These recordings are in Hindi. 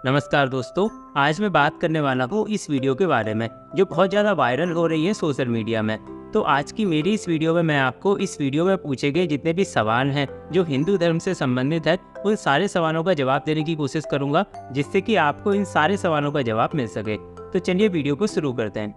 नमस्कार दोस्तों। आज मैं बात करने वाला हूँ इस वीडियो के बारे में जो बहुत ज़्यादा वायरल हो रही है सोशल मीडिया में। तो आज की मेरी इस वीडियो में मैं आपको इस वीडियो में पूछे गए जितने भी सवाल हैं जो हिंदू धर्म से संबंधित है उन सारे सवालों का जवाब देने की कोशिश करूँगा, जिससे कि आपको इन सारे सवालों का जवाब मिल सके। तो चलिए वीडियो को शुरू करते हैं।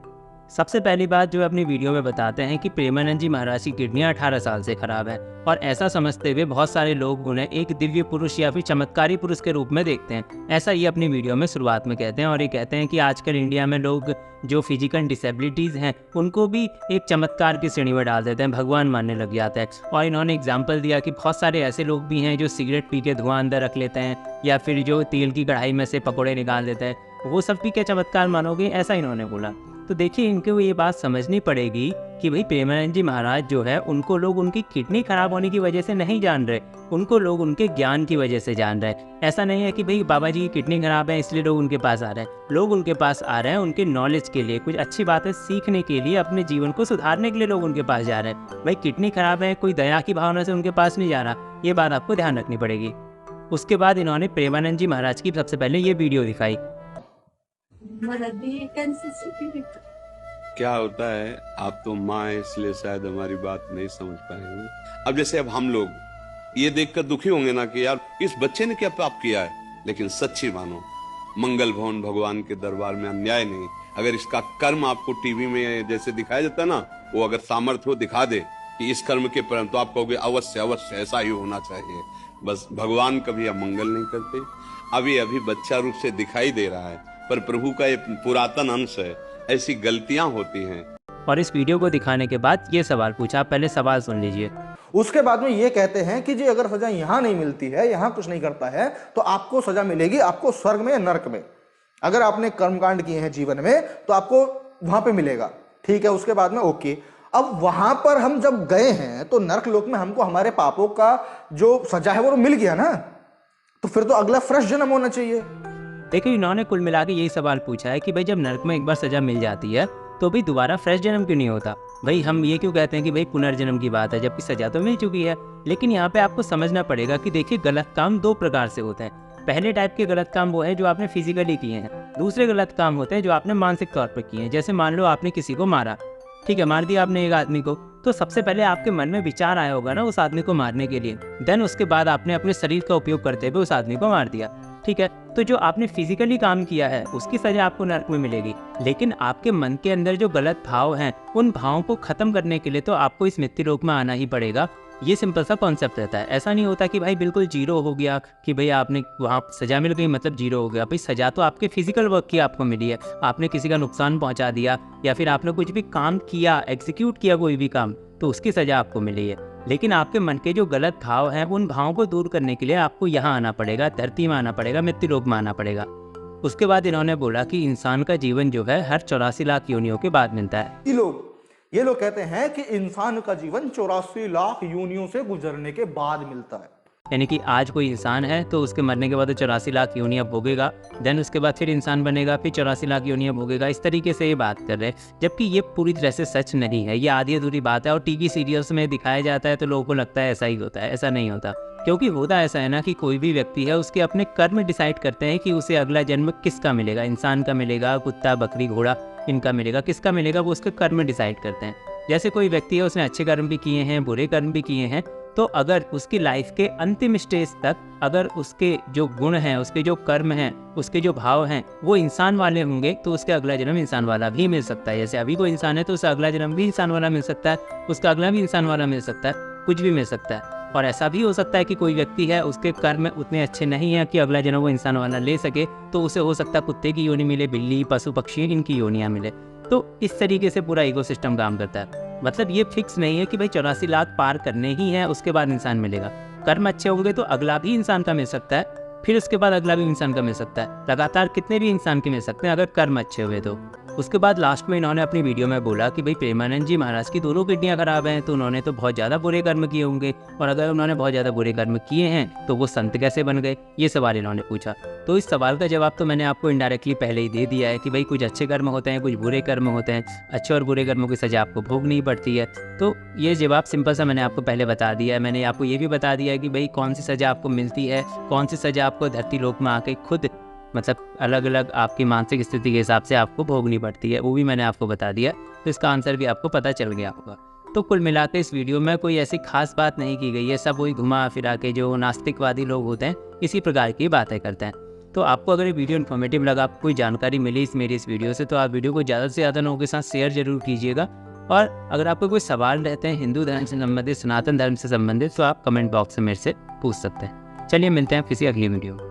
सबसे पहली बात जो अपनी वीडियो में बताते हैं कि प्रेमानंद जी महाराज की किडनियाँ 18 साल से खराब है, और ऐसा समझते हुए बहुत सारे लोग उन्हें एक दिव्य पुरुष या फिर चमत्कारी पुरुष के रूप में देखते हैं। ऐसा ये अपनी वीडियो में शुरुआत में कहते हैं, और ये कहते हैं कि आजकल इंडिया में लोग जो फिजिकल डिसेबिलिटीज़ हैं उनको भी एक चमत्कार की श्रेणी में डाल देते हैं, भगवान मानने लग जाते हैं। और इन्होंने एग्जाम्पल दिया कि बहुत सारे ऐसे लोग भी हैं जो सिगरेट पी के धुआं अंदर रख लेते हैं, या फिर जो तेल की कढ़ाई में से पकौड़े निकाल देते हैं, वो सब भी क्या चमत्कार मानोगे, ऐसा इन्होंने बोला। तो देखिए, इनको ये बात समझनी पड़ेगी कि भाई प्रेमानंद जी महाराज जो है उनको लोग उनकी किडनी खराब होने की वजह से नहीं जान रहे, उनको लोग उनके ज्ञान की वजह से जान रहे हैं। ऐसा नहीं है कि भाई बाबा जी की किडनी खराब है इसलिए लोग उनके पास आ रहे हैं। लोग उनके पास आ रहे हैं उनके नॉलेज के लिए, कुछ अच्छी बातें सीखने के लिए, अपने जीवन को सुधारने के लिए लोग उनके पास जा रहे हैं। भाई किडनी खराब है, कोई दया की भावना से उनके पास नहीं जा रहा, ये बात आपको ध्यान रखनी पड़ेगी। उसके बाद इन्होंने प्रेमानंद जी महाराज की सबसे पहले ये वीडियो दिखाई। क्या होता है, आप तो माँ है इसलिए शायद हमारी बात नहीं समझ पाए होंगे। अब जैसे अब हम लोग ये देखकर दुखी होंगे ना कि यार इस बच्चे ने क्या पाप किया है, लेकिन सच्ची मानो मंगल भवन भगवान के दरबार में अन्याय नहीं। अगर इसका कर्म आपको टीवी में जैसे दिखाया जाता है ना, वो अगर सामर्थ्य हो दिखा दे कि इस कर्म के परिणाम, तो आप कहोगे अवश्य अवश्य ऐसा ही होना चाहिए। बस भगवान कभी अमंगल नहीं करते। अभी अभी बच्चा रूप से दिखाई दे रहा है, पर प्रभु का ये पुरातन अंश है, ऐसी गलतियां होती हैं। और इस वीडियो को दिखाने के बाद ये सवाल पूछा, पहले सवाल सुन लीजिए। उसके बाद में ये कहते हैं कि जी अगर सजा यहां नहीं मिलती है, यहां कुछ नहीं करता है, तो आपको सजा मिलेगी आपको स्वर्ग में या नरक में। अगर आपने कर्मकांड किए हैं जीवन में तो आपको वहां पे मिलेगा, ठीक है। उसके बाद में ओके, अब वहां पर हम जब गए हैं तो नरक लोक में हमको हमारे पापों का जो सजा है वो मिल गया ना, तो फिर तो अगला फ्रेश जन्म होना चाहिए। देखिए, इन्होंने कुल मिला के यही सवाल पूछा है कि भाई जब नरक में एक बार सजा मिल जाती है तो भाई दोबारा फ्रेश जन्म क्यों नहीं होता। भाई हम ये क्यों कहते हैं कि भाई पुनर्जन्म की बात है, जबकि सजा तो मिल चुकी है। लेकिन यहाँ पे आपको समझना पड़ेगा कि देखिए, गलत काम दो प्रकार से होते हैं। पहले टाइप के गलत काम वो है जो आपने फिजिकली किए हैं, दूसरे गलत काम होते हैं जो आपने मानसिक तौर पर किए हैं। जैसे मान लो आपने किसी को मारा, ठीक है, मार दिया आपने एक आदमी को, तो सबसे पहले आपके मन में विचार आया होगा ना उस आदमी को मारने के लिए, देन उसके बाद आपने अपने शरीर का उपयोग करते हुए उस आदमी को मार दिया, ठीक है। तो जो आपने फिजिकली काम किया है उसकी सजा आपको नरक में मिलेगी, लेकिन आपके मन के अंदर जो गलत भाव हैं उन भावों को खत्म करने के लिए तो आपको इस मृत्यु लोक में आना ही पड़ेगा। ये सिंपल सा कॉन्सेप्ट रहता है। ऐसा नहीं होता कि भाई बिल्कुल जीरो हो गया, कि भाई आपने वहाँ सजा मिल गई मतलब जीरो हो गया। भाई सजा तो आपके फिजिकल वर्क की आपको मिली है, आपने किसी का नुकसान पहुँचा दिया या फिर आपने कुछ भी काम किया, एग्जीक्यूट किया कोई भी काम, तो उसकी सजा आपको मिली है। लेकिन आपके मन के जो गलत भाव हैं उन भावों को दूर करने के लिए आपको यहाँ आना पड़ेगा, धरती में आना पड़ेगा, मृत्यु लोक में आना पड़ेगा। उसके बाद इन्होंने बोला कि इंसान का जीवन जो है हर 84 लाख योनियों के बाद मिलता है। ये लोग कहते हैं कि इंसान का जीवन 84 लाख योनियों से गुजरने के बाद मिलता है। यानी कि आज कोई इंसान है तो उसके मरने के बाद 84 लाख योनियाँ भोगेगा, देन उसके बाद फिर इंसान बनेगा, फिर 84 लाख योनियाँ भोगेगा। इस तरीके से ये बात कर रहे हैं, जबकि ये पूरी तरह से सच नहीं है, ये आधी अधूरी बात है। और टीवी सीरियल्स में दिखाया जाता है तो लोगों को लगता है ऐसा ही होता है, ऐसा नहीं होता। क्योंकि होता ऐसा है ना कि कोई भी व्यक्ति है उसके अपने कर्म डिसाइड करते हैं कि उसे अगला जन्म किसका मिलेगा, इंसान का मिलेगा, कुत्ता बकरी घोड़ा इनका मिलेगा, किसका मिलेगा वो उसके कर्म डिसाइड करते हैं। जैसे कोई व्यक्ति है उसने अच्छे कर्म भी किए हैं, बुरे कर्म भी किए हैं, तो अगर उसकी लाइफ के अंतिम स्टेज तक अगर उसके जो गुण हैं, उसके जो कर्म हैं, उसके जो भाव हैं वो इंसान वाले होंगे तो उसके अगला जन्म इंसान वाला भी मिल सकता है। जैसे अभी कोई इंसान है तो उसका अगला जन्म भी इंसान वाला मिल सकता है, उसका अगला भी इंसान वाला मिल सकता है, कुछ भी मिल सकता है। और ऐसा भी हो सकता है कि कोई व्यक्ति है उसके कर्म उतने अच्छे नहीं है कि अगला जन्म वो इंसान वाला ले सके, तो उसे हो सकता है कुत्ते की योनि मिले, बिल्ली, पशु पक्षी इनकी योनियाँ मिले। तो इस तरीके से पूरा इकोसिस्टम काम करता है। मतलब ये फिक्स नहीं है कि भाई 84 लाख पार करने ही है उसके बाद इंसान मिलेगा। कर्म अच्छे होंगे तो अगला भी इंसान का मिल सकता है, फिर उसके बाद अगला भी इंसान का मिल सकता है, लगातार कितने भी इंसान के मिल सकते हैं अगर कर्म अच्छे हुए तो। उसके बाद लास्ट में इन्होंने अपनी वीडियो में बोला कि भाई प्रेमानंद जी महाराज की दोनों किडनियाँ खराब हैं, तो उन्होंने तो बहुत ज़्यादा बुरे कर्म किए होंगे, और अगर उन्होंने बहुत ज़्यादा बुरे कर्म किए हैं तो वो संत कैसे बन गए, ये सवाल इन्होंने पूछा। तो इस सवाल का जवाब तो मैंने आपको इनडायरेक्टली पहले ही दे दिया है कि भाई कुछ अच्छे कर्म होते हैं, कुछ बुरे कर्म होते हैं, अच्छे और बुरे कर्मों की सजा आपको भोगनी पड़ती है। तो ये जवाब सिंपल सा मैंने आपको पहले बता दिया है। मैंने आपको ये भी बता दिया है कि भाई कौन सी सजा आपको मिलती है, कौन सी सजा आपको धरती लोक में आके खुद मतलब अलग अलग आपकी मानसिक स्थिति के हिसाब से आपको भोगनी पड़ती है, वो भी मैंने आपको बता दिया। तो इसका आंसर भी आपको पता चल गया होगा। तो कुल मिला के इस वीडियो में कोई ऐसी खास बात नहीं की गई है, सब वही घुमा फिरा के जो नास्तिकवादी लोग होते हैं इसी प्रकार की बातें करते हैं। तो आपको अगर ये वीडियो इन्फॉर्मेटिव लगा, आपको कोई जानकारी मिली मेरी इस वीडियो से, तो आप वीडियो को ज़्यादा से ज़्यादा लोगों के साथ शेयर जरूर कीजिएगा। और अगर आपको कोई सवाल रहते हैं हिंदू धर्म से संबंधित, सनातन धर्म से संबंधित, तो आप कमेंट बॉक्स में मेरे से पूछ सकते हैं। चलिए मिलते हैं किसी अगली वीडियो में।